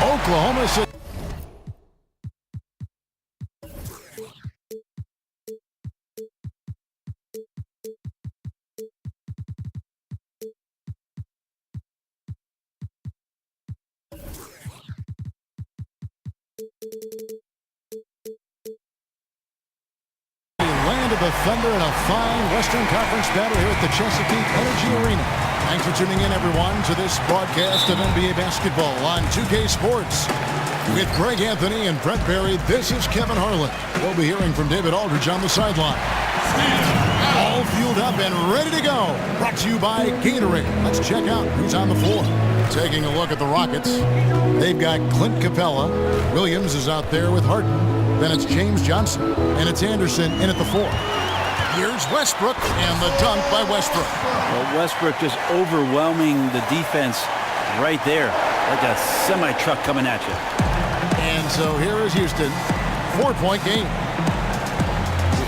Oklahoma City. Land of the Thunder in a fine Western Conference battle here at the Chesapeake Energy Arena. Thanks for tuning in, everyone, to this broadcast of NBA basketball on 2K Sports. With Greg Anthony and Brett Barry, this is Kevin Harlan. We'll be hearing from David Aldridge on the sideline. All fueled up and ready to go. Brought to you by Gatorade. Let's check out who's on the floor. Taking a look at the Rockets. They've got Clint Capella. Williams is out there with Harden. Then it's James Johnson, and it's Anderson in at the 4. Here's Westbrook, and the dunk by Westbrook. Well, Westbrook just overwhelming the defense right there, like a semi-truck coming at you. And so here is Houston, 4-point game.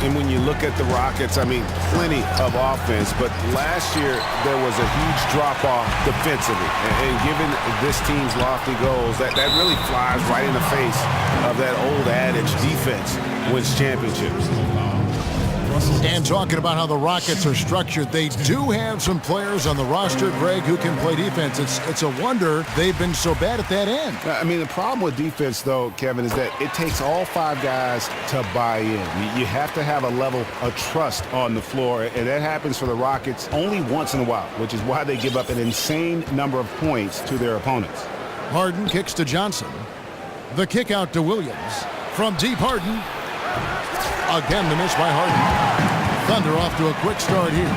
And when you look at the Rockets, I mean, plenty of offense, but last year there was a huge drop-off defensively. And given this team's lofty goals, that really flies right in the face of that old adage, defense wins championships. And talking about how the Rockets are structured, they do have some players on the roster, Greg, who can play defense. It's a wonder they've been so bad at that end. I mean, the problem with defense, though, Kevin, is that it takes all 5 guys to buy in. You have to have a level of trust on the floor, and that happens for the Rockets only once in a while, which is why they give up an insane number of points to their opponents. Harden kicks to Johnson. The kick out to Williams. From deep, Harden. Again, the miss by Harden. Thunder off to a quick start here.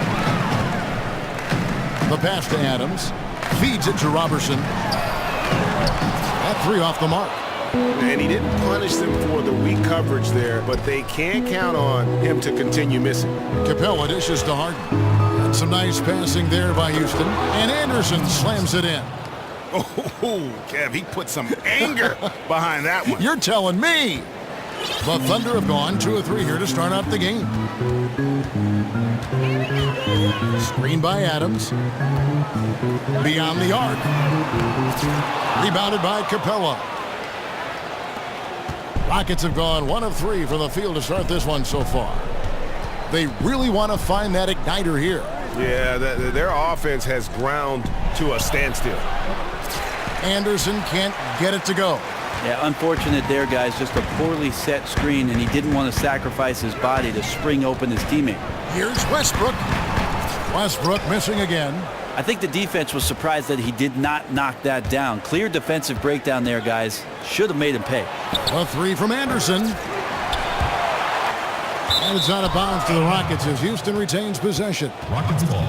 The pass to Adams. Feeds it to Robertson. That 3 off the mark. And he didn't punish them for the weak coverage there, but they can't count on him to continue missing. Capella dishes to Harden. And some nice passing there by Houston. And Anderson slams it in. Oh, Kev, he put some anger behind that one. You're telling me. The Thunder have gone 2 of 3 here to start out the game. Screen by Adams. Beyond the arc. Rebounded by Capella. Rockets have gone 1 of 3 from the field to start this one so far. They really want to find that igniter here. Yeah, their offense has ground to a standstill. Anderson can't get it to go. Yeah, unfortunate there, guys. Just a poorly set screen, and he didn't want to sacrifice his body to spring open his teammate. Here's Westbrook. Westbrook missing again. I think the defense was surprised that he did not knock that down. Clear defensive breakdown there, guys. Should have made him pay. A 3 from Anderson. And it's out of bounds to the Rockets as Houston retains possession. Rockets ball.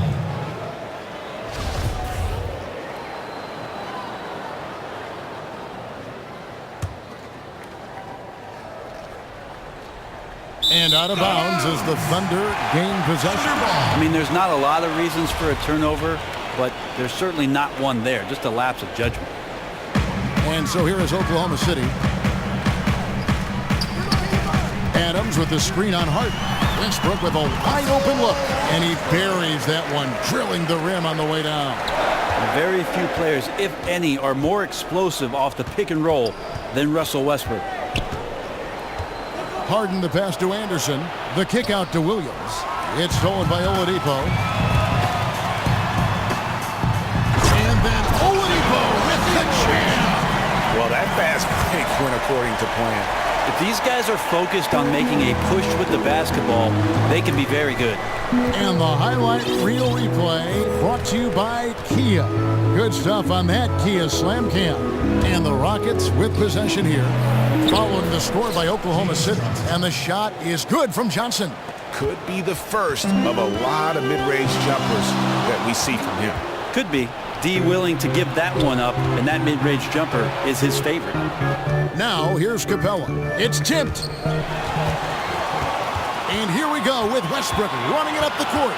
And out of bounds as the Thunder gain possession. I mean, there's not a lot of reasons for a turnover, but there's certainly not one there. Just a lapse of judgment. And so here is Oklahoma City. Adams with the screen on Harden. Westbrook with a wide open look. And he buries that one, drilling the rim on the way down. Very few players, if any, are more explosive off the pick and roll than Russell Westbrook. Harden the pass to Anderson. The kick out to Williams. It's stolen by Oladipo. And then Oladipo with the jam. Well, that fast break went according to plan. If these guys are focused on making a push with the basketball, they can be very good. And the highlight reel replay brought to you by Kia. Good stuff on that Kia Slam Cam. And the Rockets with possession here. Following the score by Oklahoma City. And the shot is good from Johnson. Could be the first of a lot of mid-range jumpers that we see from him. Could be. D willing to give that one up, and that mid-range jumper is his favorite. Now here's Capella. It's tipped. And here we go with Westbrook running it up the court.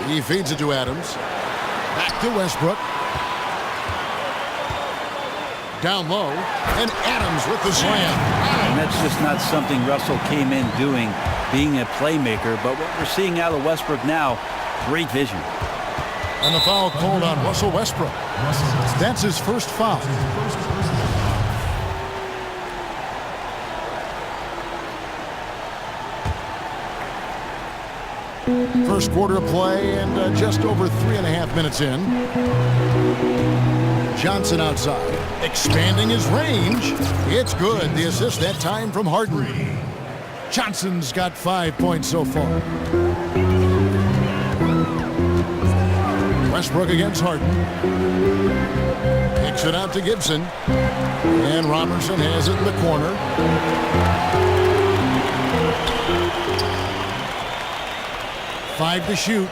He feeds it to Adams. Back to Westbrook. Down low, and Adams with the slam. And that's just not something Russell came in doing, being a playmaker. But what we're seeing out of Westbrook now, great vision. And the foul called on Russell Westbrook. That's his first foul. First quarter of play and just over 3.5 minutes in. Johnson outside, expanding his range. It's good. The assist that time from Harden. Johnson's got 5 points so far. Westbrook against Harden. Kicks it out to Gibson. And Robertson has it in the corner. Five to shoot.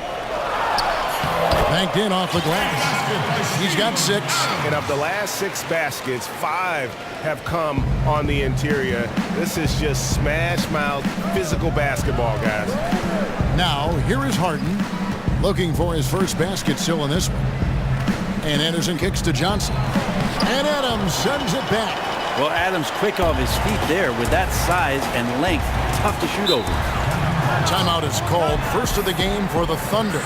Banked in off the glass. He's got 6. And of the last 6 baskets, 5 have come on the interior. This is just smash mouth physical basketball, guys. Now, here is Harden looking for his first basket still in this one. And Anderson kicks to Johnson. And Adams sends it back. Well, Adams quick off his feet there with that size and length. Tough to shoot over. Timeout is called. First of the game for the Thunder.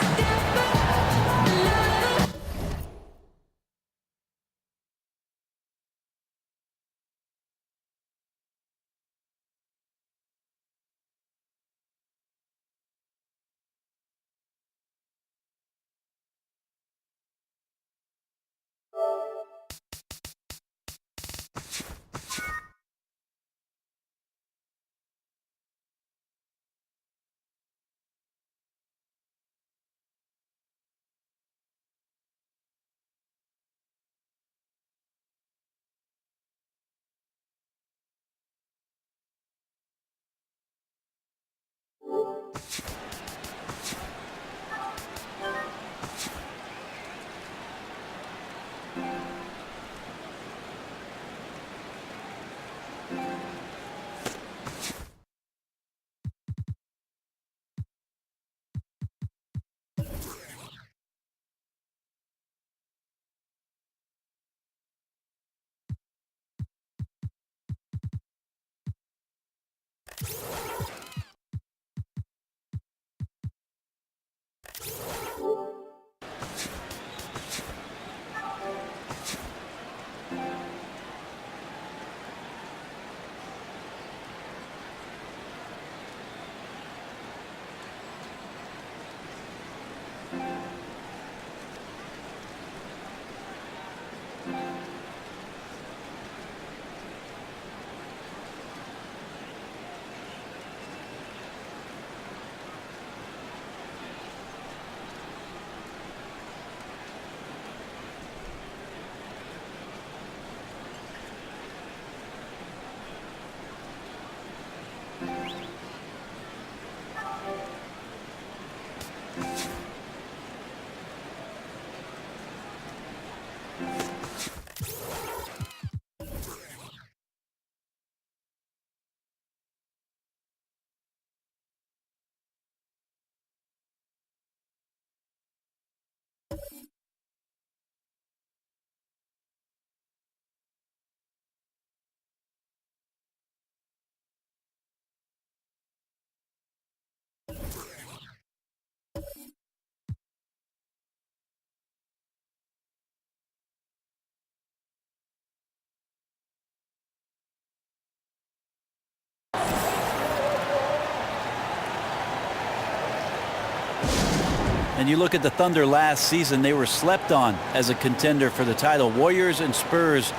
And you look at the Thunder last season, they were slept on as a contender for the title. Warriors and Spurs,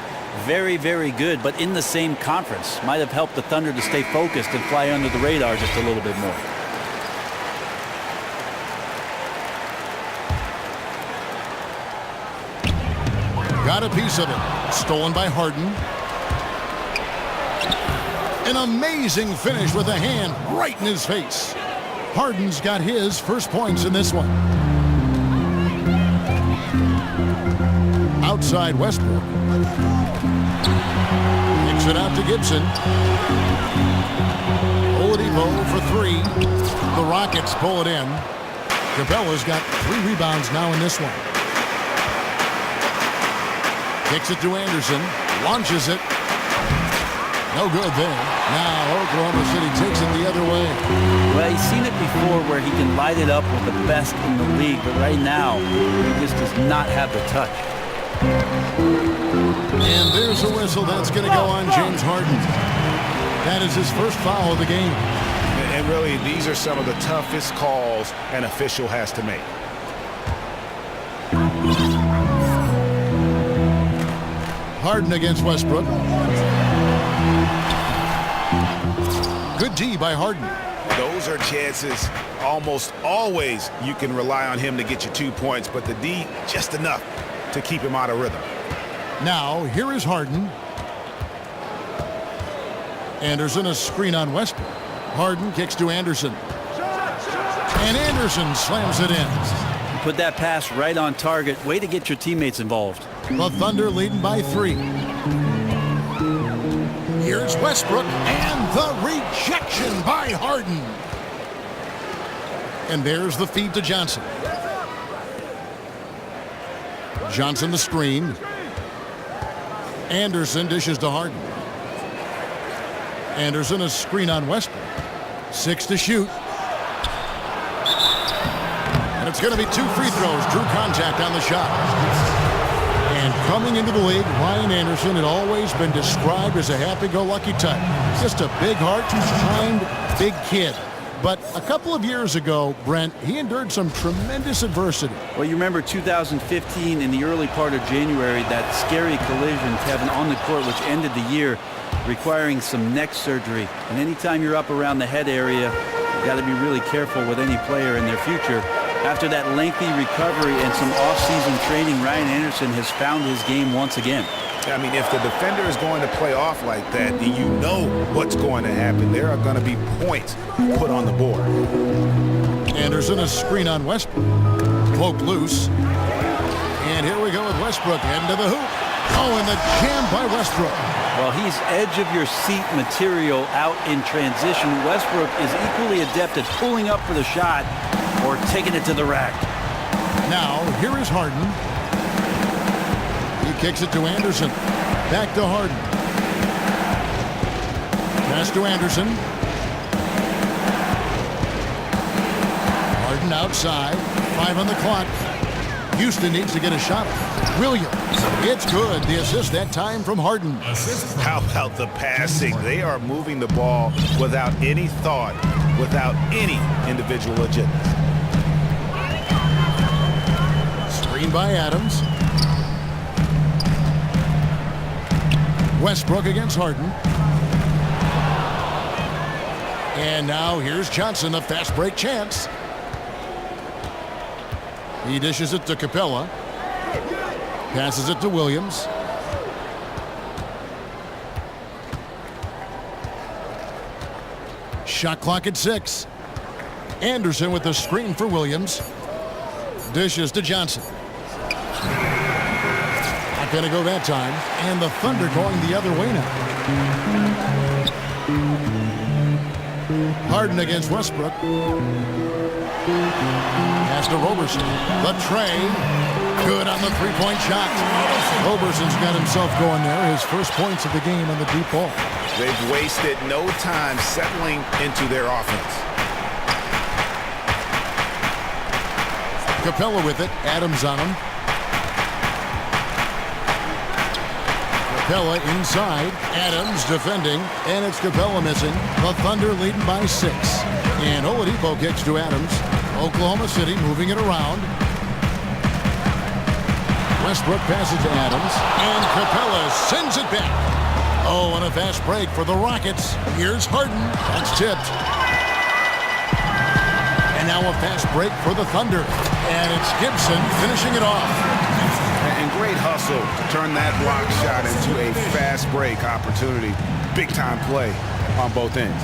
very, very good, but in the same conference. Might have helped the Thunder to stay focused and fly under the radar just a little bit more. Got a piece of it. Stolen by Harden. An amazing finish with a hand right in his face. Harden's got his first points in this one. Outside Westbrook. Kicks it out to Gibson. Oladipo for 3. The Rockets pull it in. Capella's got 3 rebounds now in this one. Kicks it to Anderson. Launches it. No good there. Now Oklahoma City takes it the other way. Well, he's seen it before where he can light it up with the best in the league, but right now he just does not have the touch. And there's a whistle. That's going to go on James Harden. That is his first foul of the game. And really, these are some of the toughest calls an official has to make. Harden against Westbrook. Good D by Harden. Those are chances almost always you can rely on him to get you 2 points, but the D just enough to keep him out of rhythm. Now, here is Harden. Anderson, a screen on Westbrook. Harden kicks to Anderson. And Anderson slams it in. Put that pass right on target. Way to get your teammates involved. The Thunder leading by 3. Here's Westbrook, and the rejection by Harden. And there's the feed to Johnson. Johnson the screen. Anderson dishes to Harden. Anderson a screen on Westbrook. 6 to shoot. And it's going to be 2 free throws. Drew contact on the shot. And coming into the league, Ryan Anderson had always been described as a happy-go-lucky type. Just a big heart, kind, big kid. But a couple of years ago, Brent, he endured some tremendous adversity. Well, you remember 2015 in the early part of January, that scary collision, Kevin, on the court, which ended the year requiring some neck surgery. And anytime you're up around the head area, you got to be really careful with any player in their future. After that lengthy recovery and some off-season training, Ryan Anderson has found his game once again. I mean, if the defender is going to play off like that, then you know what's going to happen. There are going to be points put on the board. Anderson a screen on Westbrook. Poke loose. And here we go with Westbrook heading to the hoop. Oh, and the jam by Westbrook. Well, he's edge-of-your-seat material out in transition. Westbrook is equally adept at pulling up for the shot or taking it to the rack. Now, here is Harden. He kicks it to Anderson. Back to Harden. Pass to Anderson. Harden outside. 5 on the clock. Houston needs to get a shot. Williams. It's good. The assist that time from Harden. How about the passing? They are moving the ball without any thought, without any individual agenda. Screen by Adams. Westbrook against Harden. And now here's Johnson, a fast break chance. He dishes it to Capella. Passes it to Williams. Shot clock at 6. Anderson with the screen for Williams. Dishes to Johnson. Not going to go that time. And the Thunder going the other way now. Harden against Westbrook. Pass to Roberson. The tray. Good on the three-point shot. Roberson's got himself going there. His first points of the game on the deep ball. They've wasted no time settling into their offense. Capella with it. Adams on him. Capella inside. Adams defending. And it's Capella missing. The Thunder leading by 6. And Oladipo kicks to Adams. Oklahoma City moving it around. Westbrook passes to Adams. And Capella sends it back. Oh, and a fast break for the Rockets. Here's Harden. That's tipped. And now a fast break for the Thunder. And it's Gibson finishing it off. And great hustle to turn that block shot into a fast break opportunity. Big time play on both ends.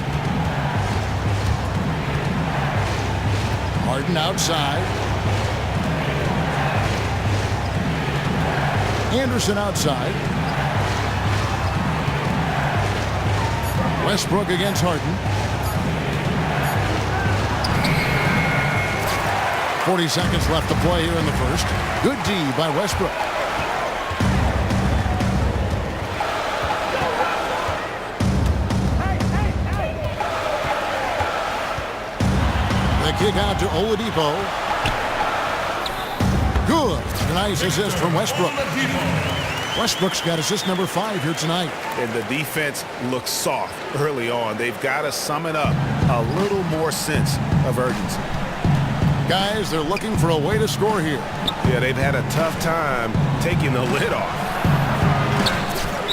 Harden outside. Anderson outside. Westbrook against Harden. 40 seconds left to play here in the first. Good D by Westbrook. The kick out to Oladipo. Good. Nice assist from Westbrook. Westbrook's got assist number 5 here tonight. And the defense looks soft early on. They've got to summon up a little more sense of urgency. Guys, they're looking for a way to score here. Yeah, they've had a tough time taking the lid off.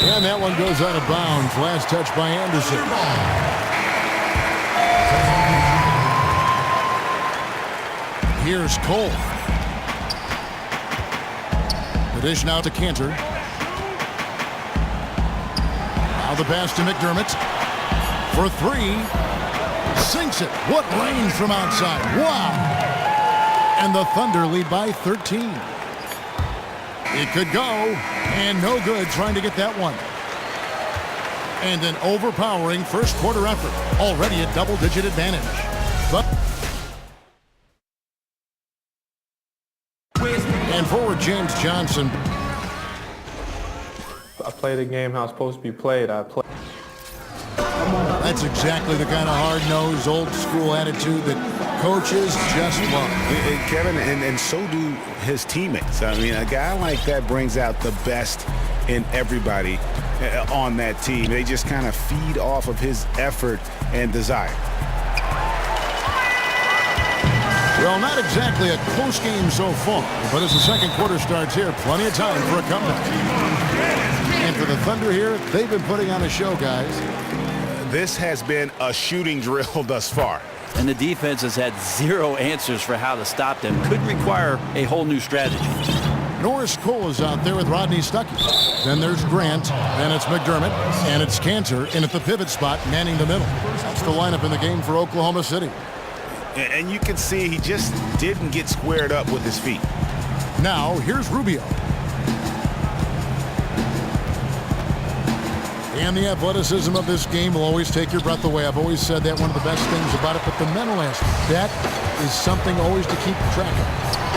And that one goes out of bounds. Last touch by Anderson. Here's Cole. The dish now to Cantor. Now the pass to McDermott. For 3. Sinks it. What range from outside. Wow. And the Thunder lead by 13. It could go. And no good trying to get that one. And an overpowering first quarter effort. Already a double-digit advantage. But and forward James Johnson. I play the game how it's supposed to be played. That's exactly the kind of hard-nosed, old-school attitude that coaches just love. Kevin, and so do his teammates. I mean, a guy like that brings out the best in everybody on that team. They just kind of feed off of his effort and desire. Well, not exactly a close game so far, but as the second quarter starts here, plenty of time for a comeback. And for the Thunder here, they've been putting on a show, guys. This has been a shooting drill thus far. And the defense has had 0 answers for how to stop them. Could require a whole new strategy. Norris Cole is out there with Rodney Stuckey. Then there's Grant, then it's McDermott, and it's Cantor in at the pivot spot, manning the middle. That's the lineup in the game for Oklahoma City. And you can see he just didn't get squared up with his feet. Now, here's Rubio. And the athleticism of this game will always take your breath away. I've always said that one of the best things about it, but the mental aspect, that is something always to keep track of.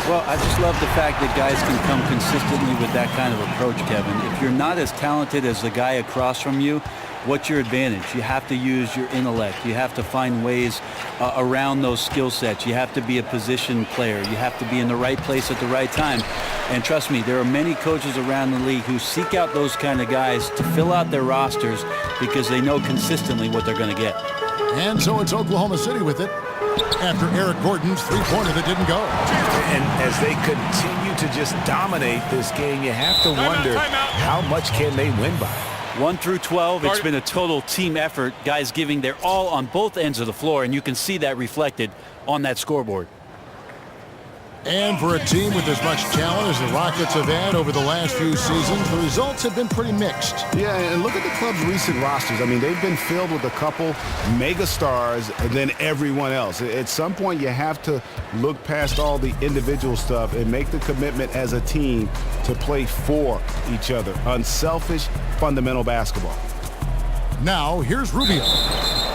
Well, I just love the fact that guys can come consistently with that kind of approach, Kevin. If you're not as talented as the guy across from you, what's your advantage? You have to use your intellect. You have to find ways around those skill sets. You have to be a position player. You have to be in the right place at the right time. And trust me, there are many coaches around the league who seek out those kind of guys to fill out their rosters because they know consistently what they're going to get. And so it's Oklahoma City with it after Eric Gordon's three-pointer that didn't go. And as they continue to just dominate this game, you have to wonder how much can they win by. 1 through 12, it's been a total team effort. Guys giving their all on both ends of the floor, and you can see that reflected on that scoreboard. And for a team with as much talent as the Rockets have had over the last few seasons, the results have been pretty mixed. Yeah, and look at the club's recent rosters. I mean, they've been filled with a couple mega stars and then everyone else. At some point, you have to look past all the individual stuff and make the commitment as a team to play for each other. Unselfish, fundamental basketball. Now, here's Rubio.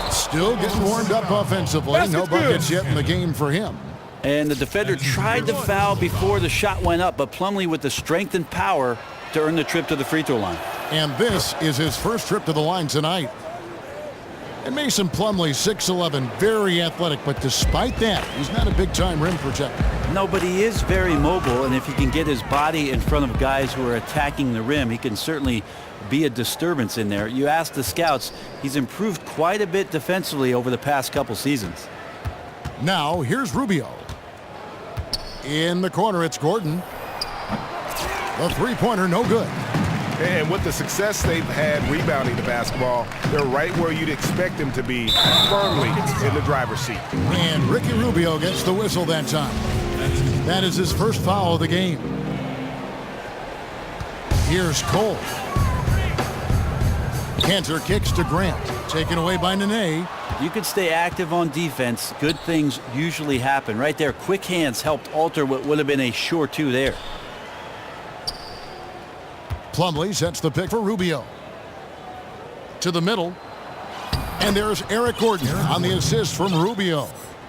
Still getting warmed up offensively. No buckets yet in the game for him. And the defender tried to foul before the shot went up, but Plumlee with the strength and power to earn the trip to the free throw line. And this is his first trip to the line tonight. And Mason Plumlee, 6'11", very athletic, but despite that, he's not a big-time rim protector. No, but he is very mobile, and if he can get his body in front of guys who are attacking the rim, he can certainly be a disturbance in there. You ask the scouts, he's improved quite a bit defensively over the past couple seasons. Now, here's Rubio. In the corner, it's Gordon. The three-pointer, no good. And with the success they've had rebounding the basketball, they're right where you'd expect them to be, firmly in the driver's seat. And Ricky Rubio gets the whistle that time. That is his first foul of the game. Here's Cole. Cantor kicks to Grant. Taken away by Nene. You can stay active on defense. Good things usually happen. Right there, quick hands helped alter what would have been a sure two there. Plumlee sets the pick for Rubio. To the middle. And there's Eric Gordon on the assist from Rubio.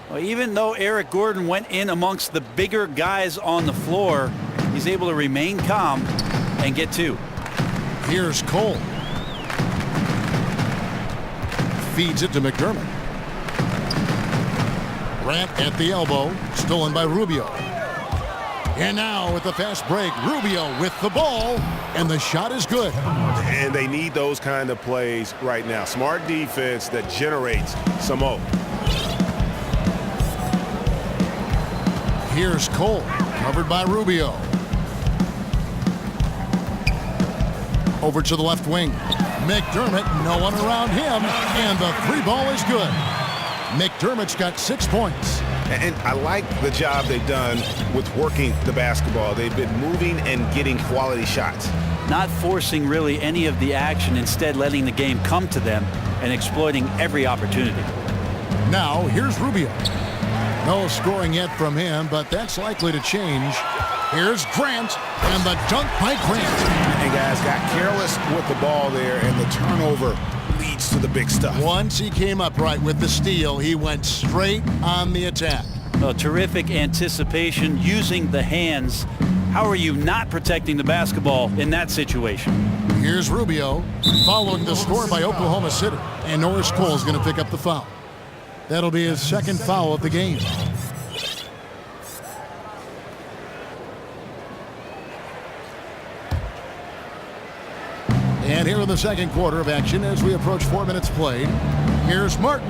Well, even though Eric Gordon went in amongst the bigger guys on the floor, he's able to remain calm and get two. Here's Cole. Feeds it to McDermott. Grant at the elbow, stolen by Rubio. And now with the fast break, Rubio with the ball, and the shot is good. And they need those kind of plays right now. Smart defense that generates some hope. Here's Cole, covered by Rubio. Over to the left wing. McDermott, no one around him, and the three ball is good. McDermott's got 6 points. And I like the job they've done with working the basketball. They've been moving and getting quality shots. Not forcing really any of the action, instead letting the game come to them and exploiting every opportunity. Now, here's Rubio. No scoring yet from him, but that's likely to change. Here's Grant, and the dunk by Grant. And guys got careless with the ball there, and the turnover leads to the big stuff. Once he came up right with the steal, he went straight on the attack. A terrific anticipation using the hands. How are you not protecting the basketball in that situation? Here's Rubio, following the score by Oklahoma City. And Norris Cole's going to pick up the foul. That'll be his second foul of the game. And here in the second quarter of action as we approach 4 minutes played. Here's Martin.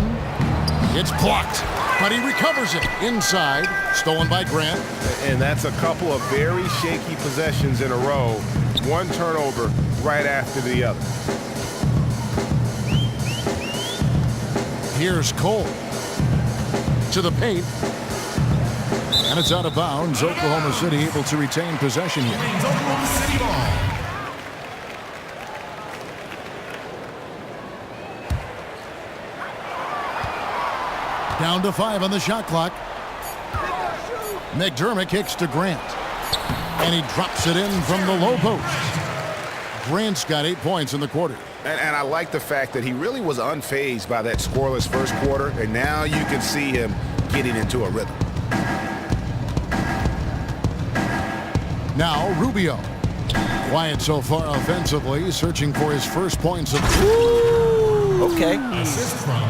It's blocked, but he recovers it inside. Stolen by Grant. And that's a couple of very shaky possessions in a row. One turnover right after the other. Here's Cole. To the paint. And it's out of bounds. Oklahoma City able to retain possession here. Oklahoma City ball. Down to 5 on the shot clock. McDermott kicks to Grant. And he drops it in from the low post. Grant's got 8 points in the quarter. And I like the fact that he really was unfazed by that scoreless first quarter. And now you can see him getting into a rhythm. Now Rubio. Quiet so far offensively, searching for his first points of... Okay. Assist from.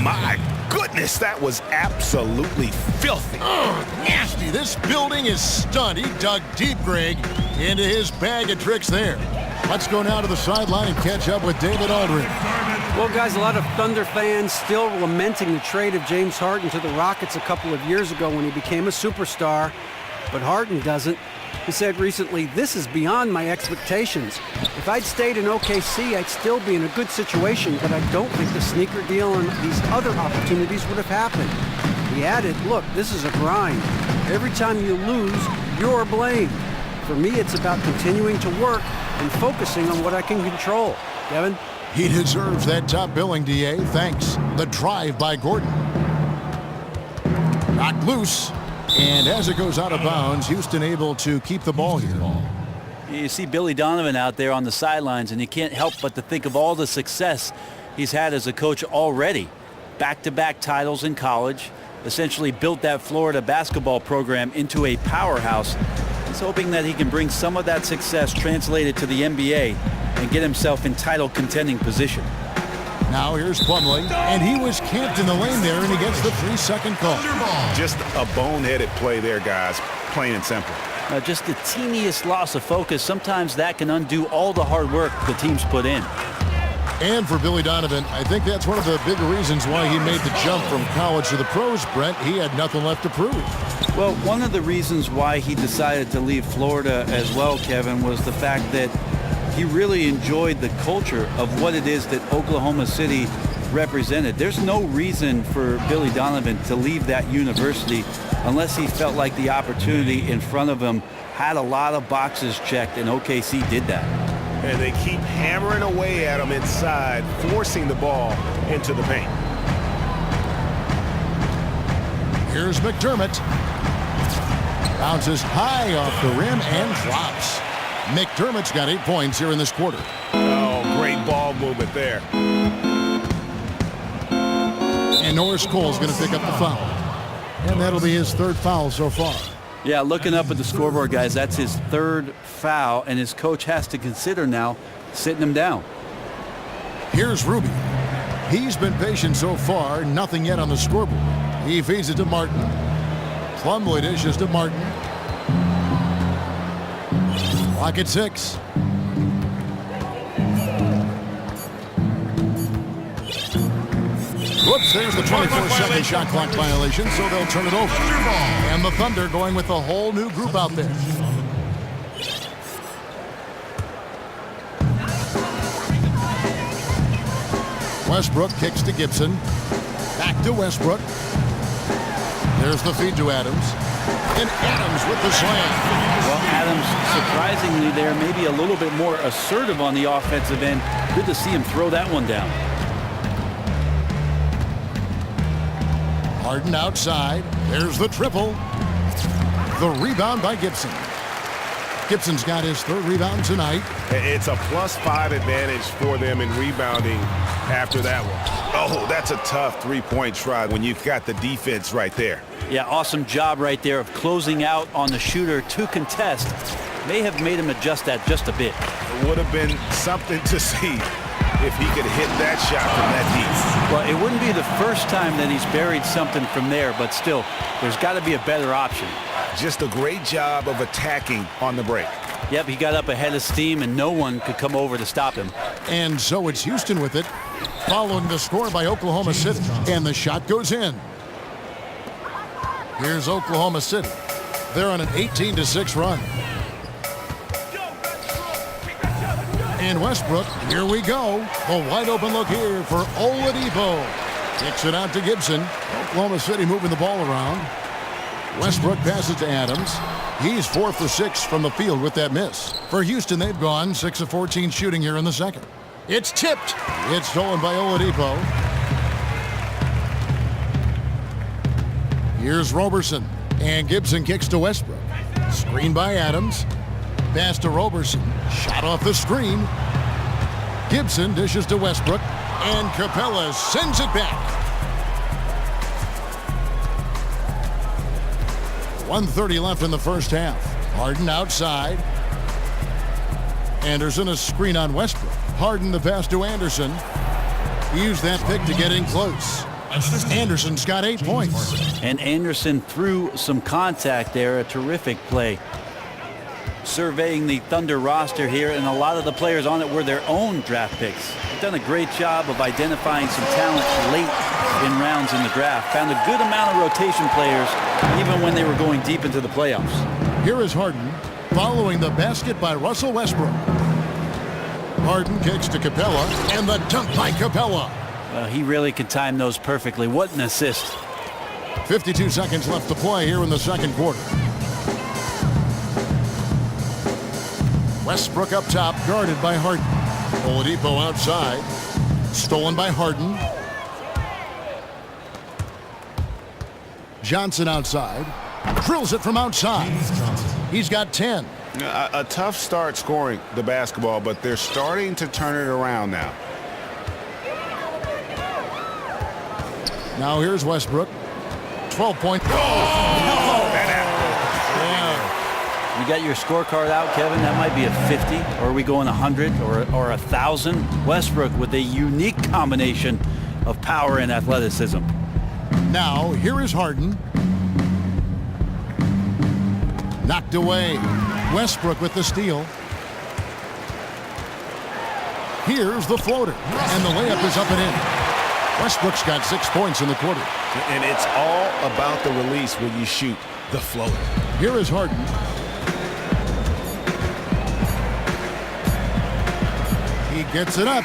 My goodness, that was absolutely filthy. Nasty. This building is stunned. He dug deep, Greg, into his bag of tricks there. Let's go now to the sideline and catch up with David Aldridge. Well, guys, a lot of Thunder fans still lamenting the trade of James Harden to the Rockets a couple of years ago when he became a superstar. But Harden doesn't. He said recently, "This is beyond my expectations. If I'd stayed in OKC, I'd still be in a good situation, but I don't think the sneaker deal and these other opportunities would have happened." He added, "Look, this is a grind. Every time you lose, you're blamed. For me, it's about continuing to work and focusing on what I can control." Kevin? He deserves that top billing, DA. Thanks. The drive by Gordon. Knocked loose. And as it goes out of bounds, Houston able to keep the ball here. You see Billy Donovan out there on the sidelines, and you can't help but to think of all the success he's had as a coach already. Back-to-back titles in college, essentially built that Florida basketball program into a powerhouse. He's hoping that he can bring some of that success translated to the NBA and get himself in title contending position. Now here's Plumlee, and he was camped in the lane there, and he gets the 3-second call. Just a boneheaded play there, guys, plain and simple. Just the teeniest loss of focus, sometimes that can undo all the hard work the team's put in. And for Billy Donovan, I think that's one of the bigger reasons why he made the jump from college to the pros, Brent. He had nothing left to prove. Well, one of the reasons why he decided to leave Florida as well, Kevin, was the fact that he really enjoyed the culture of what it is that Oklahoma City represented. There's no reason for Billy Donovan to leave that university unless he felt like the opportunity in front of him had a lot of boxes checked, and OKC did that. And they keep hammering away at him inside, forcing the ball into the paint. Here's McDermott. Bounces high off the rim and drops. McDermott's got 8 points here in this quarter. Oh, great ball movement there. And Norris Cole's going to pick up the foul. And that'll be his third foul so far. Yeah, looking up at the scoreboard, guys, that's his third foul, and his coach has to consider now sitting him down. Here's Rubio. He's been patient so far, nothing yet on the scoreboard. He feeds it to Martin. Plumlee dishes to Martin. Clock at 6. Whoops, there's the 24-second shot clock violation, so they'll turn it over. And the Thunder going with a whole new group out there. Westbrook kicks to Gibson. Back to Westbrook. There's the feed to Adams. And Adams with the slam. Well, Adams, surprisingly there, maybe a little bit more assertive on the offensive end. Good to see him throw that one down. Harden outside. There's the triple. The rebound by Gibson. Gibson's got his 3rd rebound tonight. It's a +5 advantage for them in rebounding after that one. Oh, that's a tough three-point try when you've got the defense right there. Yeah, awesome job right there of closing out on the shooter to contest. May have made him adjust that just a bit. It would have been something to see if he could hit that shot from that deep. Well, it wouldn't be the first time that he's buried something from there, but still, there's got to be a better option. Just a great job of attacking on the break. Yep, he got up ahead of steam, and no one could come over to stop him. And so it's Houston with it, following the score by Oklahoma City. And the shot goes in. Here's Oklahoma City. They're on an 18-6 run. And Westbrook, here we go. A wide open look here for Oladipo. Kicks it out to Gibson. Oklahoma City moving the ball around. Westbrook passes to Adams. He's 4 for 6 from the field with that miss. For Houston, they've gone 6 of 14 shooting here in the second. It's tipped. It's stolen by Oladipo. Here's Roberson. And Gibson kicks to Westbrook. Screen by Adams. Pass to Roberson. Shot off the screen. Gibson dishes to Westbrook. And Capella sends it back. 1:30 left in the first half. Harden outside. Anderson a screen on Westbrook. Harden the pass to Anderson. He used that pick to get in close. Anderson's got 8 points. And Anderson threw some contact there. A terrific play. Surveying the Thunder roster here, and a lot of the players on it were their own draft picks. They've done a great job of identifying some talent late in rounds in the draft. Found a good amount of rotation players even when they were going deep into the playoffs. Here is Harden following the basket by Russell Westbrook. Harden kicks to Capella, and the dunk by Capella. He really could time those perfectly. What an assist. 52 seconds left to play here in the second quarter. Westbrook up top, guarded by Harden. Oladipo outside. Stolen by Harden. Johnson outside. Drills it from outside. He's got 10. A tough start scoring the basketball, but they're starting to turn it around now. Now here's Westbrook. 12-point. You got your scorecard out, Kevin. That might be a 50, or are we going 100 or 1,000? Westbrook with a unique combination of power and athleticism. Now here is Harden. Knocked away. Westbrook with the steal. Here's the floater, and the layup is up and in. Westbrook's got 6 points in the quarter. And it's all about the release when you shoot the floater. Here is Harden. He gets it up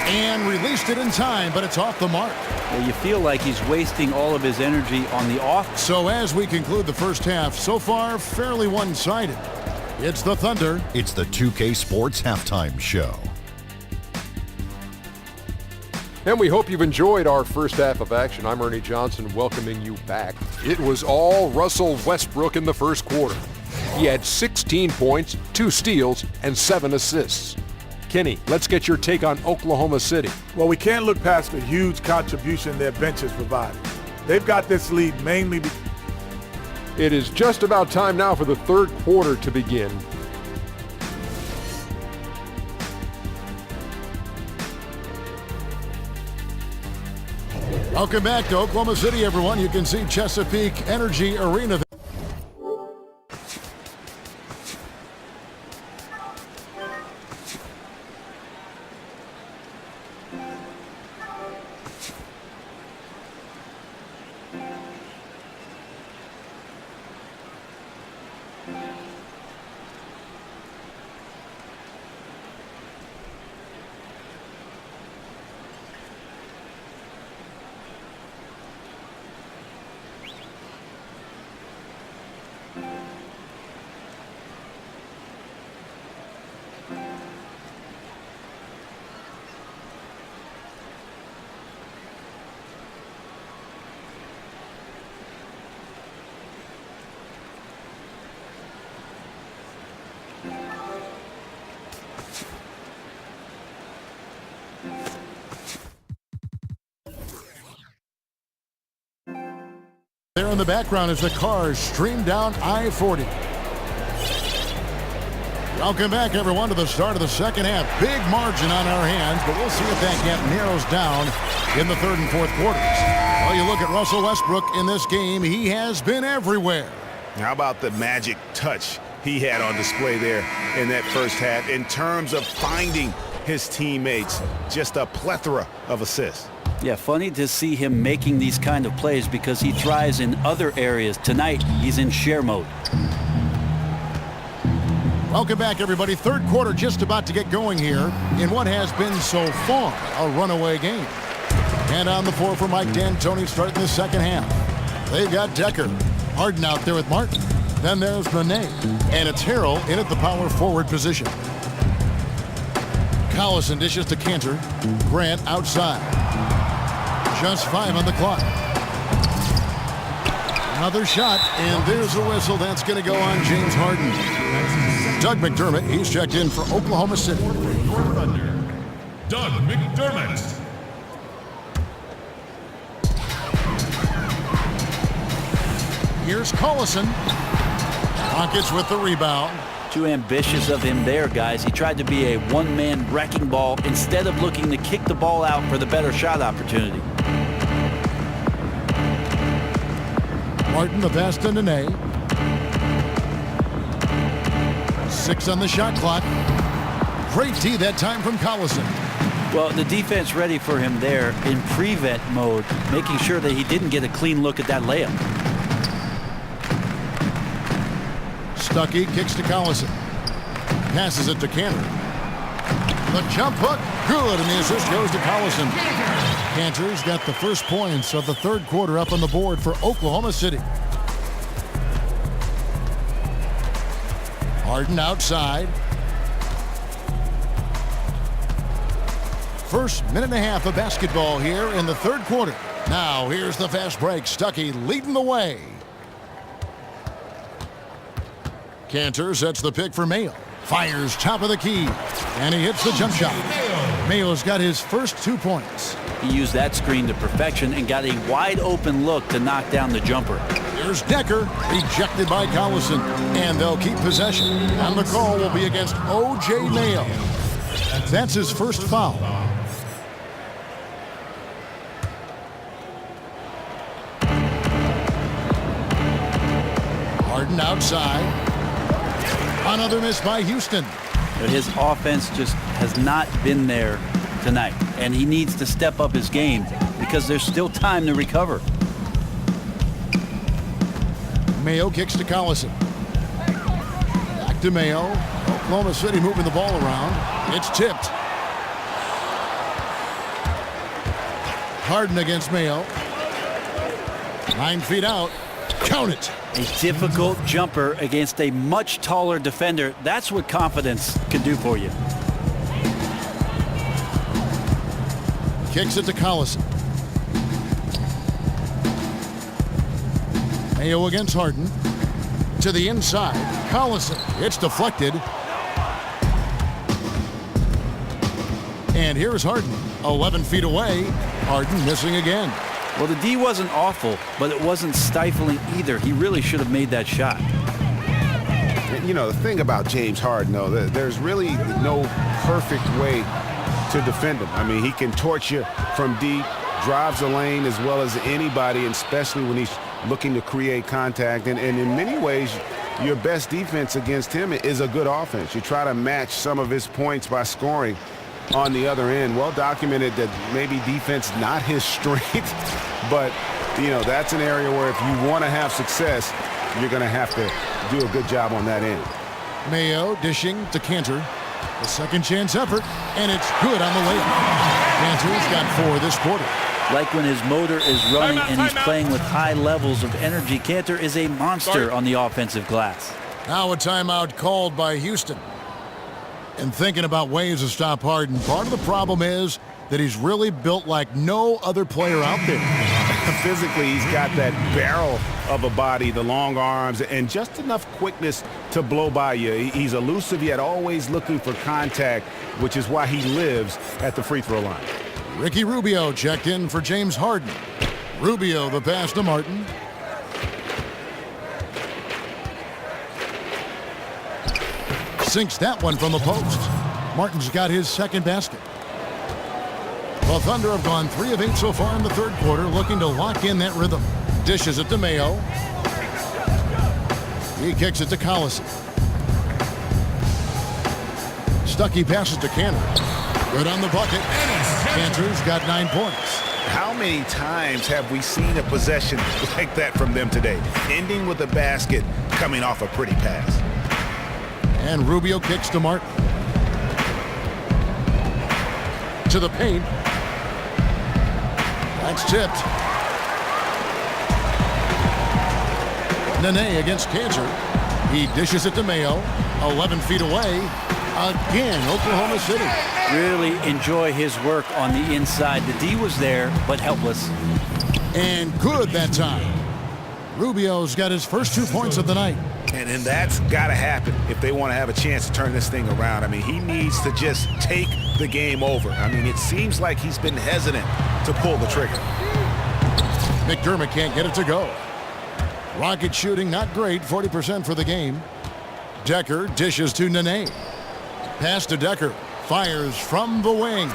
and released it in time, but it's off the mark. Well, you feel like he's wasting all of his energy on the off. So as we conclude the first half, so far fairly one-sided. It's the Thunder. It's the 2K Sports Halftime Show. And we hope you've enjoyed our first half of action. I'm Ernie Johnson welcoming you back. It was all Russell Westbrook in the first quarter. He had 16 points, 2 steals, and 7 assists. Kenny, let's get your take on Oklahoma City. Well, we can't look past the huge contribution their bench has provided. They've got this lead mainly because it is just about time now for the third quarter to begin. Welcome back to Oklahoma City, everyone. You can see Chesapeake Energy Arena. the background as the cars stream down I-40. Welcome back, everyone, to the start of the second half. Big margin on our hands, but we'll see if that gap narrows down in the third and fourth quarters. Well, you look at Russell Westbrook in this game. He has been everywhere. How about the magic touch he had on display there in that first half in terms of finding his teammates? Just a plethora of assists. Yeah, funny to see him making these kind of plays because he thrives in other areas. Tonight, he's in share mode. Welcome back, everybody. Third quarter just about to get going here in what has been so far a runaway game. And on the floor for Mike D'Antoni starting the second half. They've got Decker. Harden out there with Martin. Then there's Monet. And it's Harrell in at the power forward position. Collison dishes to Cantor. Grant outside. Just 5 on the clock. Another shot, and there's a whistle. That's going to go on James Harden. Doug McDermott, he's checked in for Oklahoma City. Doug McDermott. Here's Collison. Rockets with the rebound. Too ambitious of him there, guys. He tried to be a one-man wrecking ball instead of looking to kick the ball out for the better shot opportunity. Martin, the pass to Nene. 6 on the shot clock. Great D that time from Collison. Well, the defense ready for him there in prevent mode, making sure that he didn't get a clean look at that layup. Stuckey kicks to Collison. Passes it to Cantor. The jump hook, good, and the assist goes to Collison. Cantor's got the first points of the third quarter up on the board for Oklahoma City. Harden outside. First minute and a half of basketball here in the third quarter. Now here's the fast break. Stuckey leading the way. Cantor sets the pick for Mayo. Fires top of the key. And he hits the jump shot. Mayo's got his first 2 points. He used that screen to perfection and got a wide open look to knock down the jumper. Here's Decker, rejected by Collison, and they'll keep possession. And the call will be against O.J. Mayo. That's his first foul. Harden outside. Another miss by Houston. But his offense just has not been there tonight, and he needs to step up his game because there's still time to recover. Mayo kicks to Collison. Back to Mayo. Oklahoma City moving the ball around. It's tipped. Harden against Mayo. 9 feet out. Count it. A difficult jumper against a much taller defender. That's what confidence can do for you. Kicks it to Collison. Mayo against Harden. To the inside. Collison. It's deflected. And here's Harden. 11 feet away. Harden missing again. Well, the D wasn't awful, but it wasn't stifling either. He really should have made that shot. You know, the thing about James Harden, though, there's really no perfect way to defend him. I mean, he can torch you from deep, drives the lane as well as anybody, and especially when he's looking to create contact. And in many ways, your best defense against him is a good offense. You try to match some of his points by scoring on the other end. Well documented that maybe defense not his strength, but you know, that's an area where if you want to have success, you're going to have to do a good job on that end. Mayo dishing to Cantor. A second chance effort, and it's good on the layup. Cantor's got 4 this quarter. Like when his motor is running and he's playing with high levels of energy, Cantor is a monster on the offensive glass. Now a timeout called by Houston. And thinking about ways to stop Harden, part of the problem is that he's really built like no other player out there. Physically, he's got that barrel of a body, the long arms, and just enough quickness to blow by you. He's elusive, yet always looking for contact, which is why he lives at the free throw line. Ricky Rubio checked in for James Harden. Rubio the pass to Martin. Sinks that one from the post. Martin's got his second basket. The Thunder have gone 3 of 8 so far in the third quarter, looking to lock in that rhythm. Dishes it to Mayo. He kicks it to Collison. Stuckey passes to Cantor. Good on the bucket. Cantor's got 9 points. How many times have we seen a possession like that from them today? Ending with a basket, coming off a pretty pass. And Rubio kicks to Martin. To the paint. That's tipped. Nene against Cantor. He dishes it to Mayo. 11 feet away. Again, Oklahoma City. Really enjoy his work on the inside. The D was there, but helpless. And good that time. Rubio's got his first 2 points of the night. And that's got to happen if they want to have a chance to turn this thing around. I mean, he needs to just take the game over. I mean, it seems like he's been hesitant to pull the trigger. McDermott can't get it to go. Rocket shooting not great, 40% for the game. Decker dishes to Nene. Pass to Decker. Fires from the wing.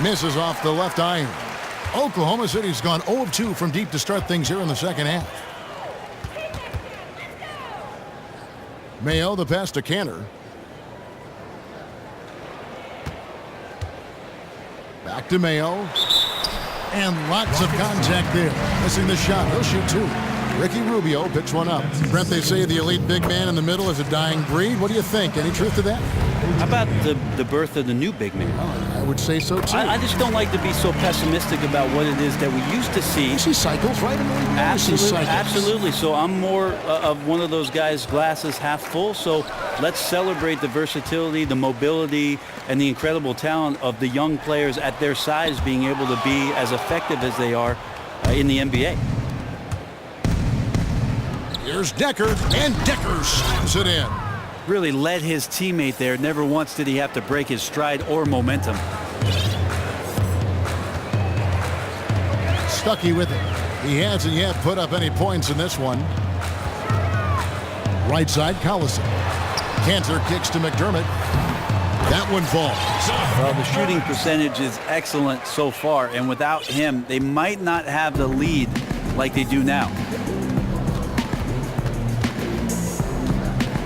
Misses off the left iron. Oklahoma City's gone 0 of 2 from deep to start things here in the second half. Mayo, the pass to Cantor. Back to Mayo. And lots of contact there. Missing the shot. He'll shoot 2. Ricky Rubio picks one up. Brent, they say the elite big man in the middle is a dying breed. What do you think? Any truth to that? How about the birth of the new big man? Oh, I would say so, too. I just don't like to be so pessimistic about what it is that we used to see. You see cycles, right? Absolutely. So I'm more of one of those guys, glasses half full. So let's celebrate the versatility, the mobility, and the incredible talent of the young players at their size being able to be as effective as they are in the NBA. Here's Decker, and Decker slams it in. Really led his teammate there. Never once did he have to break his stride or momentum. Stuckey with it. He hasn't yet put up any points in this one. Right side, Collison. Cantor kicks to McDermott. That one falls. Well, the shooting percentage is excellent so far, and without him, they might not have the lead like they do now.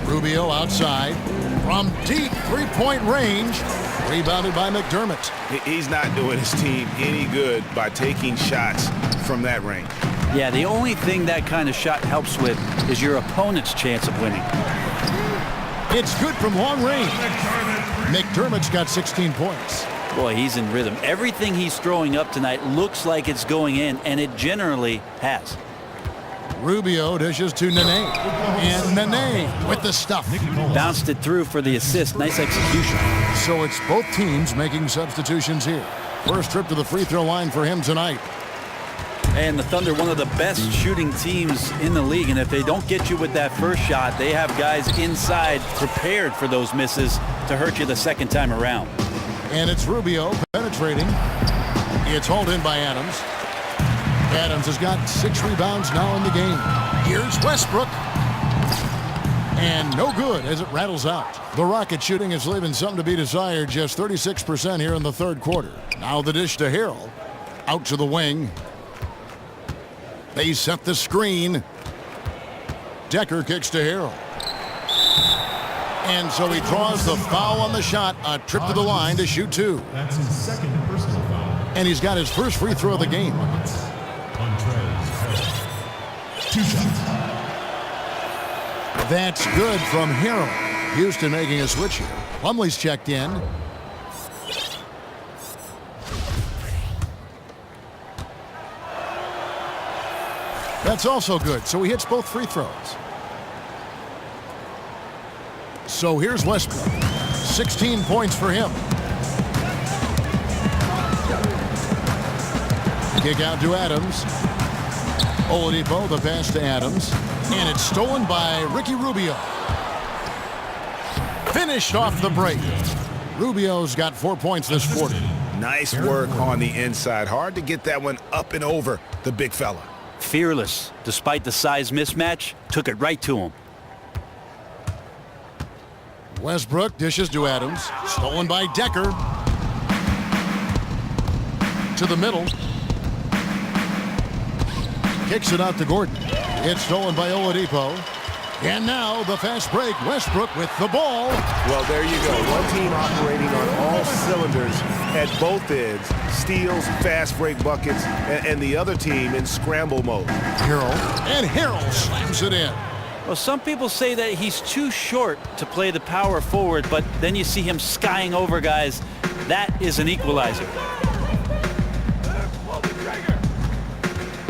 Rubio outside from deep three-point range. Rebounded by McDermott. He's not doing his team any good by taking shots from that range. Yeah, the only thing that kind of shot helps with is your opponent's chance of winning. It's good from long range. McDermott's got 16 points. Boy, he's in rhythm. Everything he's throwing up tonight looks like it's going in, and it generally has. Rubio dishes to Nene. And Nene with the stuff. Bounced it through for the assist. Nice execution. So it's both teams making substitutions here. First trip to the free throw line for him tonight. And the Thunder, one of the best shooting teams in the league. And if they don't get you with that first shot, they have guys inside prepared for those misses to hurt you the second time around. And it's Rubio penetrating. It's hauled in by Adams. Adams has got 6 rebounds now in the game. Here's Westbrook. And no good as it rattles out. The Rocket shooting is leaving something to be desired. Just 36% here in the third quarter. Now the dish to Harrell. Out to the wing. They set the screen. Decker kicks to Harrell. And so he draws the foul on the shot. A trip to the line to shoot 2. That's his second personal foul. And he's got his first free throw of the game. 2 shots. That's good from Harrell. Houston making a switch here. Plumlee's checked in. That's also good. So he hits both free throws. So here's Westbrook. 16 points for him. Kick out to Adams. Oladipo, the pass to Adams. And it's stolen by Ricky Rubio. Finished off the break. Rubio's got 4 points this quarter. Nice work on the inside. Hard to get that one up and over the big fella. Fearless, despite the size mismatch, took it right to him. Westbrook dishes to Adams. Stolen by Decker. To the middle. Kicks it out to Gordon. It's stolen by Oladipo. And now the fast break. Westbrook with the ball. Well, there you go. One team operating on all cylinders at both ends. Steals, fast break buckets, and the other team in scramble mode. Harrell slams it in. Well, some people say that he's too short to play the power forward, but then you see him skying over guys. That is an equalizer.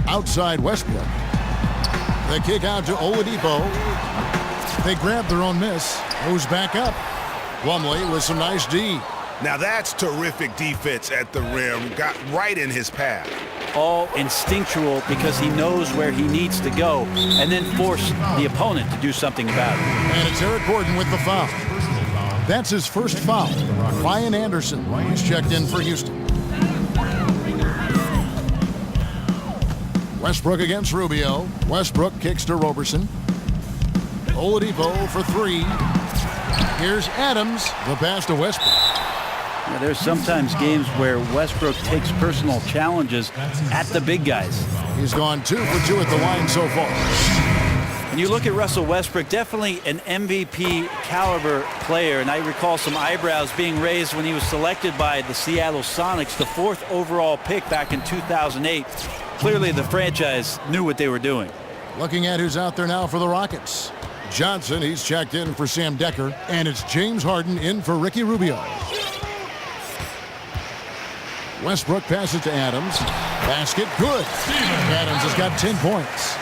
Outside Westbrook. The kick out to Oladipo. They grab their own miss. Moves back up. Plumlee with some nice D. Now that's terrific defense at the rim. Got right in his path. All instinctual because he knows where he needs to go and then force the opponent to do something about it. And it's Eric Gordon with the foul. That's his first foul. Ryan Anderson is checked in for Houston. Westbrook against Rubio. Westbrook kicks to Roberson. Oladipo for three. Here's Adams. The pass to Westbrook. Now, there's sometimes games where Westbrook takes personal challenges at the big guys. He's gone 2 for 2 at the line so far. And you look at Russell Westbrook, definitely an MVP caliber player. And I recall some eyebrows being raised when he was selected by the Seattle Sonics, the 4th overall pick back in 2008. Clearly the franchise knew what they were doing. Looking at who's out there now for the Rockets. Johnson, he's checked in for Sam Decker. And it's James Harden in for Ricky Rubio. Westbrook passes to Adams. Basket, good. Adams has got 10 points.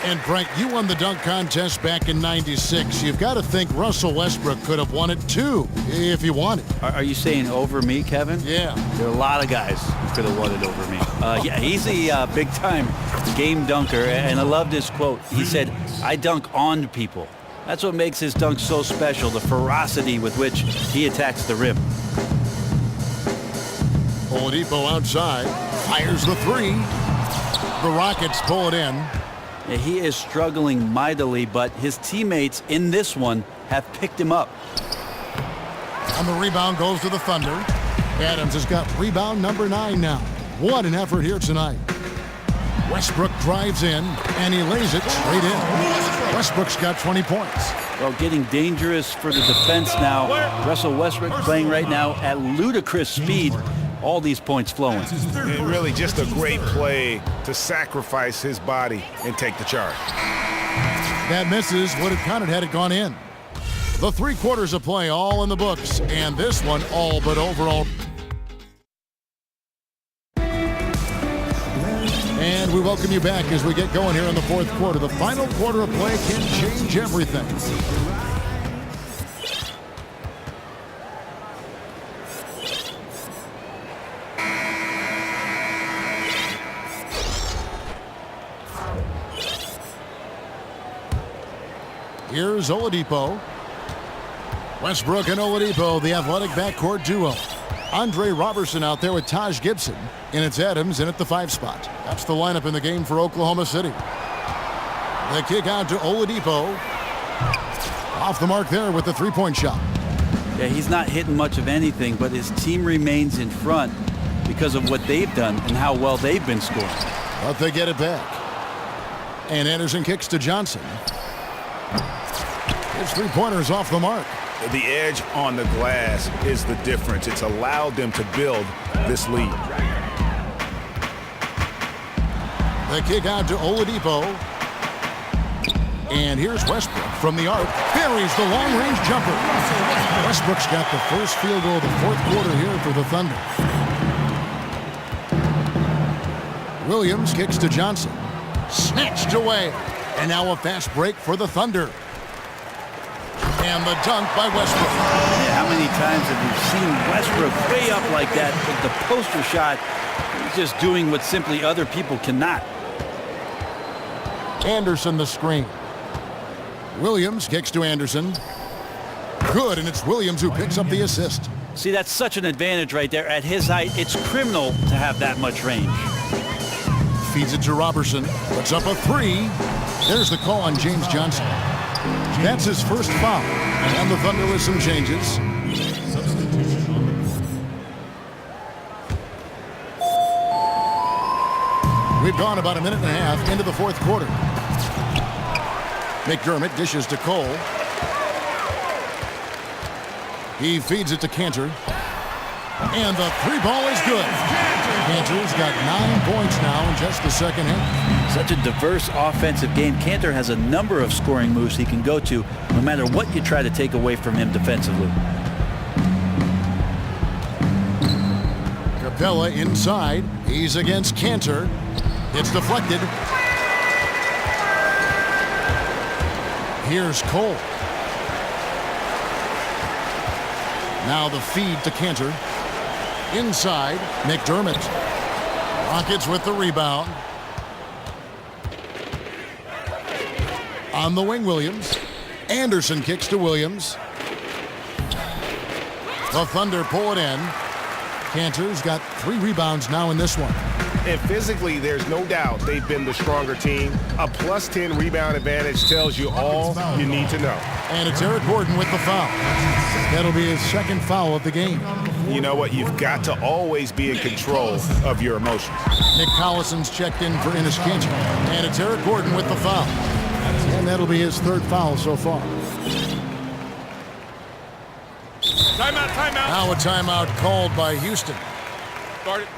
And Frank, you won the dunk contest back in '96. You've got to think Russell Westbrook could have won it too, if he wanted. Are you saying over me, Kevin? Yeah. There are a lot of guys who could have won it over me. Yeah, he's a big-time game dunker, and I loved his quote. He said, "I dunk on people." That's what makes his dunk so special, the ferocity with which he attacks the rim. Oladipo outside, fires the three. The Rockets pull it in. Yeah, he is struggling mightily, but his teammates in this one have picked him up. And the rebound goes to the Thunder. Adams has got rebound number 9 now. What an effort here tonight. Westbrook drives in, and he lays it straight in. Westbrook's got 20 points. Well, getting dangerous for the defense now. Russell Westbrook playing right now at ludicrous speed. All these points flowing. And really just a great play to sacrifice his body and take the charge. That misses. Would have counted had it gone in. The 3 quarters of play all in the books, and this one all but overall. And we welcome you back as we get going here in the 4th quarter. The final quarter of play can change everything. Here's Oladipo. Westbrook and Oladipo, the athletic backcourt duo. Andre Robertson out there with Taj Gibson. And it's Adams in at the 5 spot. That's the lineup in the game for Oklahoma City. The kick out to Oladipo. Off the mark there with the 3-point shot. Yeah, he's not hitting much of anything, but his team remains in front because of what they've done and how well they've been scoring. But they get it back. And Anderson kicks to Johnson. His 3-pointers off the mark. The edge on the glass is the difference. It's allowed them to build this lead. The kick out to Oladipo. And here's Westbrook from the arc. Buries the long-range jumper. Westbrook's got the first field goal of the 4th quarter here for the Thunder. Williams kicks to Johnson. Snatched away. And now a fast break for the Thunder. And the dunk by Westbrook. Yeah, how many times have you seen Westbrook way up like that with the poster shot? He's just doing what simply other people cannot. Anderson the screen. Williams kicks to Anderson. Good, and it's Williams who picks up the assist. See, that's such an advantage right there. At his height, it's criminal to have that much range. Feeds it to Robertson. Puts up a 3. There's the call on James Johnson. That's his first foul. And the Thunder with some changes. Substitution on the court. We've gone about a minute and a half into the fourth quarter. McDermott dishes to Cole. He feeds it to Cantor. And the three ball is good. Cantor's got 9 points now in just the second half. Such a diverse offensive game. Cantor has a number of scoring moves he can go to no matter what you try to take away from him defensively. Capella inside. He's against Cantor. It's deflected. Here's Cole. Now the feed to Cantor. Inside, McDermott. Rockets with the rebound. On the wing, Williams. Anderson kicks to Williams. The Thunder pull it in. Cantor's got 3 rebounds now in this one. And physically, there's no doubt they've been the stronger team. A plus 10 rebound advantage tells you all you need to know. And it's Eric Gordon with the foul. That'll be his second foul of the game. You know what? You've got to always be in control of your emotions. Nick Collison's checked in for Enes Kanter. And it's Eric Gordon with the foul. And that'll be his third foul so far. Timeout. Now a timeout called by Houston. Start it.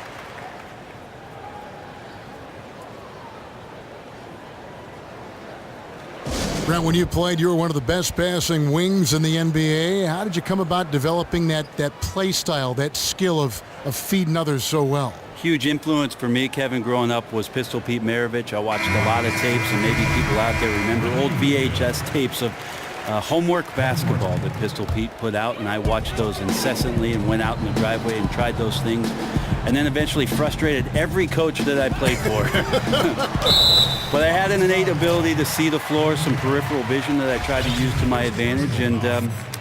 Brent, when you played, you were one of the best passing wings in the NBA. How did you come about developing that play style, that skill of feeding others so well? Huge influence for me, Kevin, growing up was Pistol Pete Maravich. I watched a lot of tapes, and maybe people out there remember old VHS tapes of homework basketball that Pistol Pete put out, and I watched those incessantly and went out in the driveway and tried those things, and then eventually frustrated every coach that I played for. But I had an innate ability to see the floor, some peripheral vision that I tried to use to my advantage, and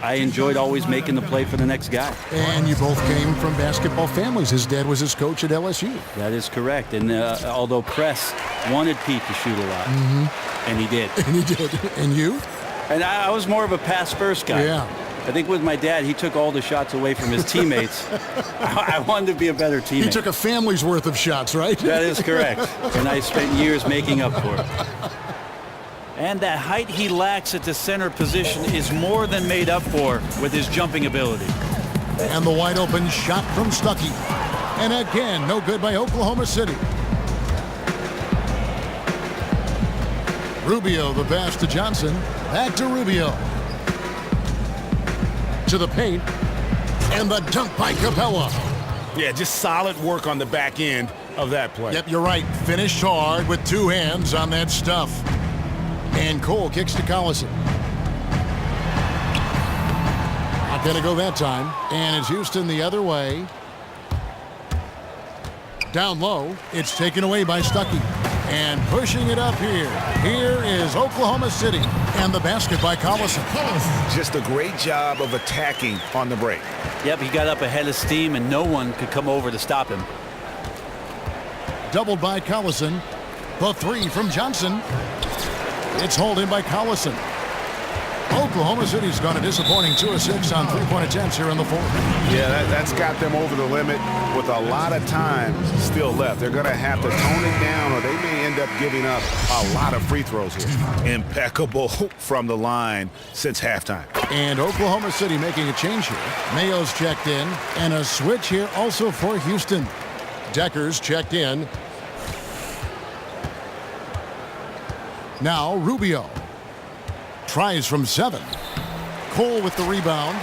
I enjoyed always making the play for the next guy. And you both came from basketball families. His dad was his coach at LSU. That is correct. And although Press wanted Pete to shoot a lot, and he did. And he did. And you? And I was more of a pass-first guy. Yeah. I think with my dad, he took all the shots away from his teammates. I wanted to be a better teammate. He took a family's worth of shots, right? That is correct. And I spent years making up for it. And that height he lacks at the center position is more than made up for with his jumping ability. And the wide open shot from Stuckey. And again, no good by Oklahoma City. Rubio, the pass to Johnson. Back to Rubio. To the paint. And the dunk by Capella. Yeah, just solid work on the back end of that play. Yep, you're right. Finished hard with 2 hands on that stuff. And Cole kicks to Collison. Not going to go that time. And it's Houston the other way. Down low. It's taken away by Stuckey. And pushing it up here. Here is Oklahoma City. And the basket by Collison. Just a great job of attacking on the break. Yep, he got up ahead of steam, and no one could come over to stop him. Doubled by Collison. The 3 from Johnson. It's hauled in by Collison. Oklahoma City's gone a disappointing 2 of 6 on 3-point attempts here in the fourth. Yeah, that's got them over the limit with a lot of time still left. They're going to have to tone it down, or they may end up giving up a lot of free throws here. Impeccable from the line since halftime. And Oklahoma City making a change here. Mayo's checked in, and a switch here also for Houston. Decker's checked in. Now Rubio. Tries from 7. Cole with the rebound.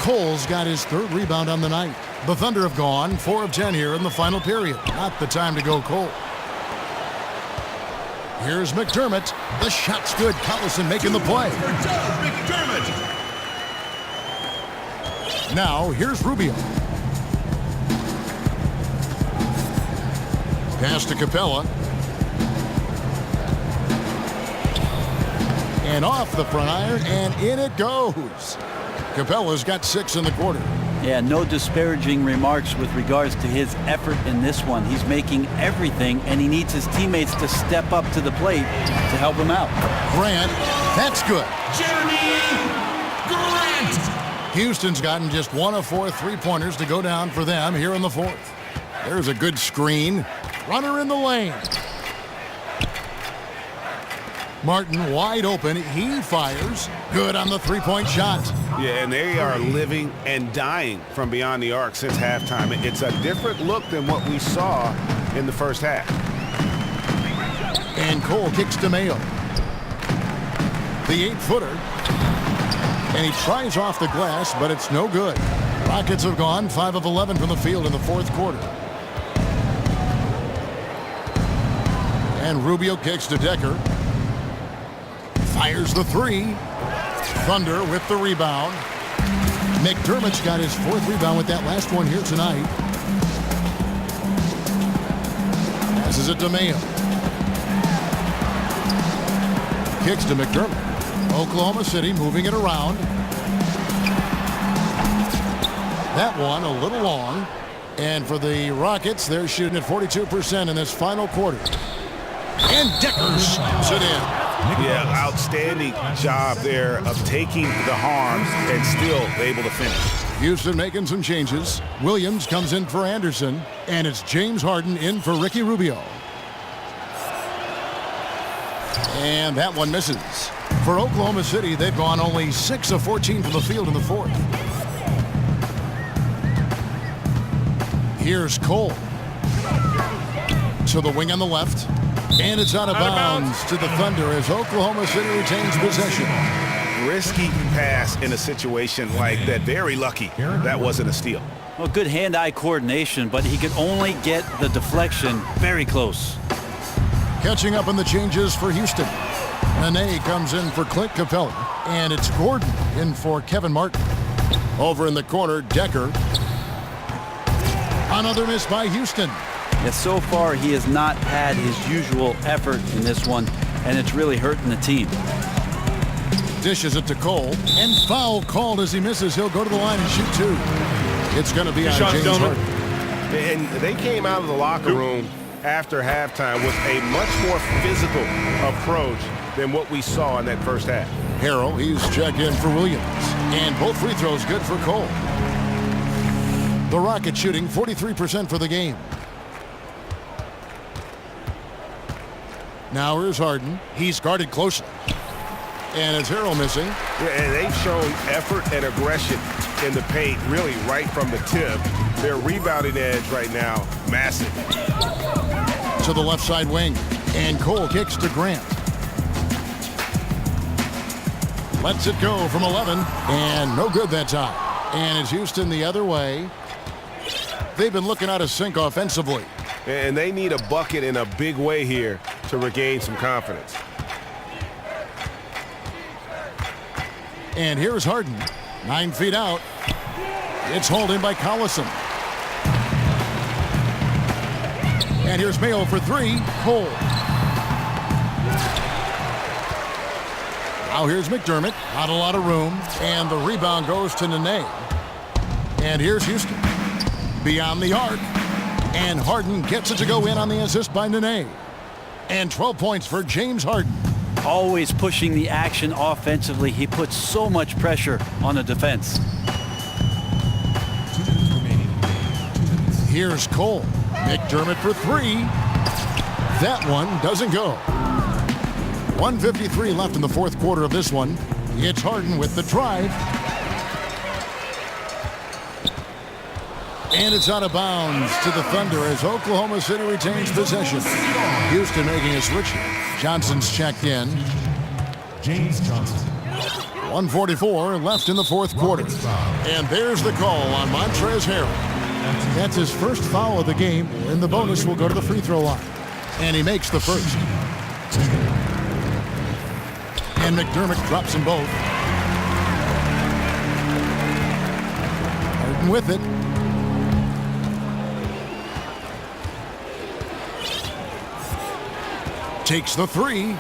Cole's got his 3rd rebound on the night. The Thunder have gone 4 of 10 here in the final period. Not the time to go, Cole. Here's McDermott. The shot's good. Collison making the play. Now here's Rubio. Pass to Capella. And off the front iron, and in it goes. Capella's got 6 in the quarter. Yeah, no disparaging remarks with regards to his effort in this one. He's making everything, and he needs his teammates to step up to the plate to help him out. Grant, that's good. Jeremy Grant. Houston's gotten just 1 of 4 3-pointers to go down for them here in the 4th. There's a good screen. Runner in the lane. Martin wide open. He fires. Good on the 3-point shot. Yeah, and they are living and dying from beyond the arc since halftime. It's a different look than what we saw in the first half. And Cole kicks to Mayo. The 8-footer. And he tries off the glass, but it's no good. Rockets have gone 5 of 11 from the field in the 4th quarter. And Rubio kicks to Decker. Fires the 3. Thunder with the rebound. McDermott's got his 4th rebound with that last one here tonight. Passes it to Mayo. Kicks to McDermott. Oklahoma City moving it around. That one a little long. And for the Rockets, they're shooting at 42% in this final quarter. And Decker slams it in. Yeah, outstanding job there of taking the harm and still able to finish. Houston making some changes. Williams comes in for Anderson, and it's James Harden in for Ricky Rubio. And that one misses. For Oklahoma City, they've gone only 6 of 14 from the field in the 4th. Here's Cole. To the wing on the left. And it's out of bounds to the Thunder as Oklahoma City retains possession. Risky pass in a situation like that. Very lucky that wasn't a steal. Well, good hand-eye coordination, but he could only get the deflection very close. Catching up on the changes for Houston. Nene comes in for Clint Capella. And it's Gordon in for Kevin Martin. Over in the corner, Decker. Another miss by Houston. Yeah, so far, he has not had his usual effort in this one, and it's really hurting the team. Dishes it to Cole, and foul called as he misses. He'll go to the line and shoot 2. It's going to be on James Harden. And they came out of the locker room after halftime with a much more physical approach than what we saw in that first half. Harrell, he's checked in for Williams, and both free throws good for Cole. The Rockets shooting 43% for the game. Now here's Harden. He's guarded closely. And it's Harrell missing. Yeah, and they've shown effort and aggression in the paint, really right from the tip. Their rebounding edge right now, massive. To the left side wing. And Cole kicks to Grant. Lets it go from 11. And no good that time. And it's Houston the other way. They've been looking out of sync offensively. And they need a bucket in a big way here to regain some confidence. And here's Harden. 9 feet out. It's hauled in by Collison. And here's Mayo for 3. Cole. Now here's McDermott. Not a lot of room. And the rebound goes to Nene. And here's Houston. Beyond the arc. And Harden gets it to go in on the assist by Nene. And 12 points for James Harden. Always pushing the action offensively. He puts so much pressure on the defense. 2 minutes remaining. 2 minutes. Here's Cole. McDermott for 3. That one doesn't go. 1:53 left in the 4th quarter of this one. It's Harden with the drive. And it's out of bounds to the Thunder as Oklahoma City retains possession. Houston making a switch here. Johnson's checked in. James Johnson. 1:44 left in the 4th quarter. And there's the call on Montrezl Harrell. That's his first foul of the game, and the bonus will go to the free throw line. And he makes the first. And McDermott drops them both. Harden with it. Takes the 3.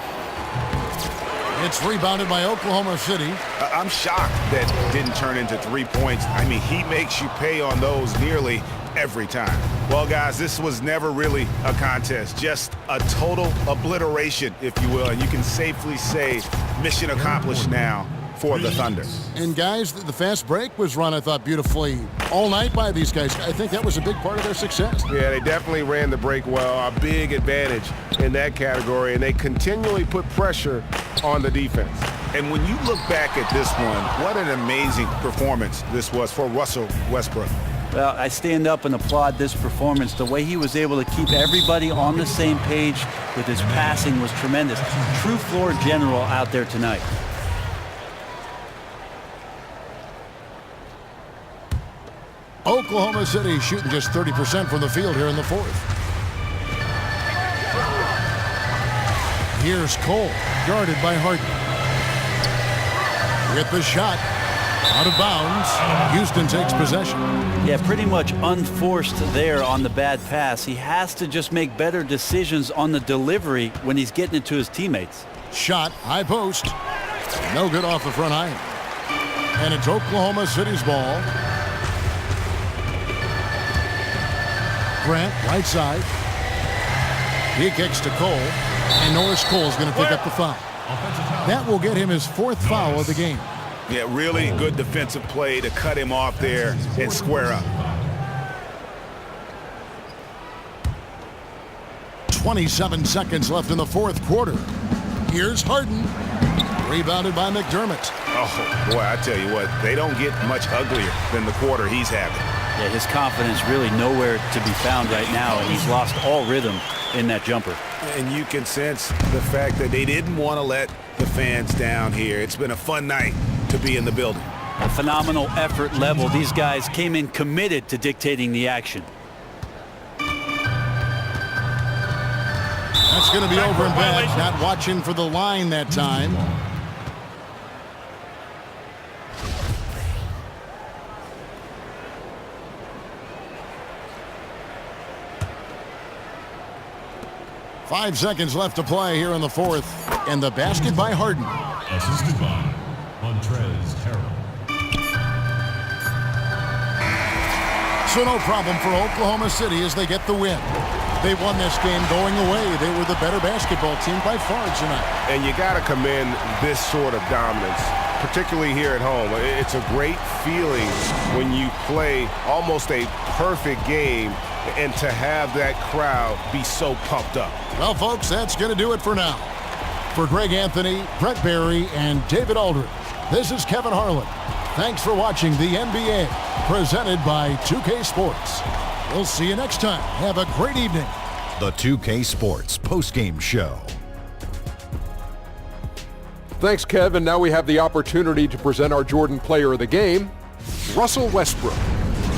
It's rebounded by Oklahoma City. I'm shocked that didn't turn into 3 points. I mean, he makes you pay on those nearly every time. Well, guys, this was never really a contest, just a total obliteration, if you will, and you can safely say mission accomplished now for the Thunder. And guys, the fast break was run, I thought, beautifully all night by these guys. I think that was a big part of their success. Yeah, they definitely ran the break well, a big advantage in that category, and they continually put pressure on the defense. And when you look back at this one, what an amazing performance this was for Russell Westbrook. Well, I stand up and applaud this performance. The way he was able to keep everybody on the same page with his passing was tremendous. True floor general out there tonight. Oklahoma City shooting just 30% from the field here in the fourth. Here's Cole, guarded by Harden. With the shot, out of bounds. Houston takes possession. Yeah, pretty much unforced there on the bad pass. He has to just make better decisions on the delivery when he's getting it to his teammates. Shot, high post. No good off the front iron. And it's Oklahoma City's ball. Grant, right side. He kicks to Cole. And Norris Cole's going to pick up the foul. That will get him his fourth foul of the game. Yeah, really good defensive play to cut him off there and square up. 27 seconds left in the fourth quarter. Here's Harden. Rebounded by McDermott. Oh, boy, I tell you what, they don't get much uglier than the quarter he's having. Yeah, his confidence really nowhere to be found right now, and he's lost all rhythm in that jumper. And you can sense the fact that they didn't want to let the fans down here. It's been a fun night to be in the building. A phenomenal effort level. These guys came in committed to dictating the action. That's going to be over and back. Not watching for the line that time. Five seconds left to play here in the fourth. And the basket by Harden. Assisted by Montrezl Harrell. So no problem for Oklahoma City as they get the win. They won this game going away. They were the better basketball team by far tonight. And you got to commend this sort of dominance, particularly here at home. It's a great feeling when you play almost a perfect game and to have that crowd be so pumped up. Well, folks, that's going to do it for now. For Greg Anthony, Brett Barry, and David Aldridge, this is Kevin Harlan. Thanks for watching the NBA, presented by 2K Sports. We'll see you next time. Have a great evening. The 2K Sports postgame show. Thanks, Kevin. Now we have the opportunity to present our Jordan Player of the Game, Russell Westbrook.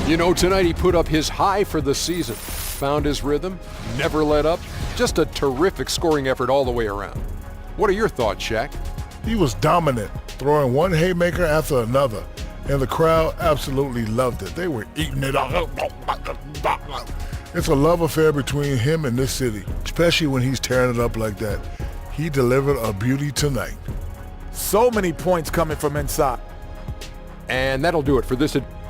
You know, tonight he put up his high for the season. Found his rhythm, never let up. Just a terrific scoring effort all the way around. What are your thoughts, Shaq? He was dominant, throwing one haymaker after another, and the crowd absolutely loved it. They were eating it up. It's a love affair between him and this city, especially when he's tearing it up like that. He delivered a beauty tonight. So many points coming from inside. And that'll do it for this edition